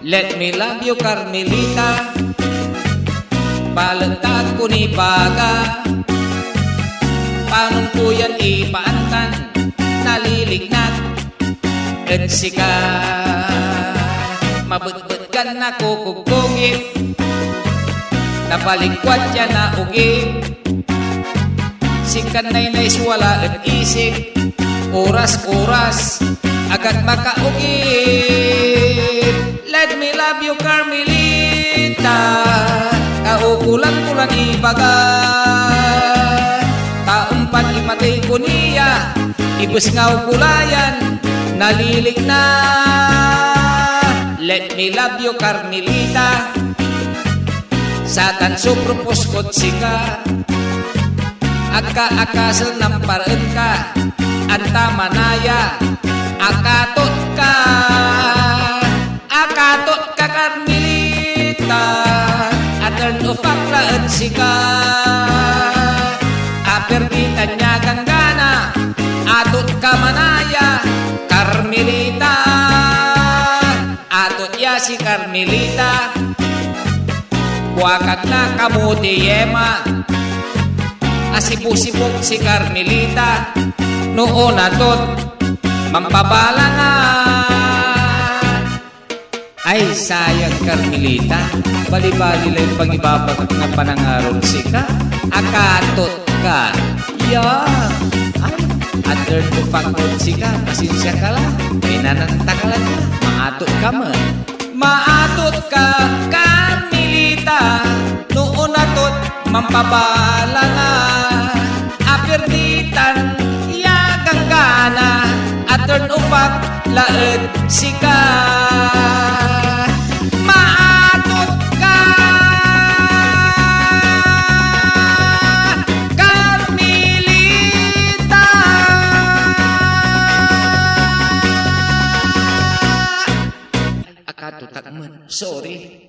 Let me love you, Carmelita. Balagtag ko ni Baga. Paano ko yan ipaantan? Nalilignat Eksika. Mabutbut ka na kukugugit. Napaligkwat yan na ugit. Si kanay na iswala at isip. Oras-oras agad makaugit. Let me love you, Carmelita. Kaukulan-kulan ibaga. Taumpat imatay ko niya. Ibus nga ukulayan. Nalilig na. Let me love you, Carmelita. Sa tanso propos kot sika. Aka-akasal ng paraan ka. Anta manaya. Akatot ka. Akatot ka, Carmelita. Atern of aklaan sika. Aperditan niya ganggana. Atot ka manaya, Carmelita. Atot ya si Carmelita. Buwakat na kamuti yema. Asipusipok si Carmelita. Noon atot mampabala na. Ay sayang, Carmelita. Bali-bali lang pag-ibabagat na panangaron sika. Akatot ka. Yeah. Ay, atern ko pangkot sika. Pasensya ka lang. May nanantakalan ka. Maatot ka man. Maatot ka, Carmelita. Noon atot mampabala na. Aperditan yaganggana. Atern upak laed sika. Maatot ka, Carmelita. Akatot takman. Sorry.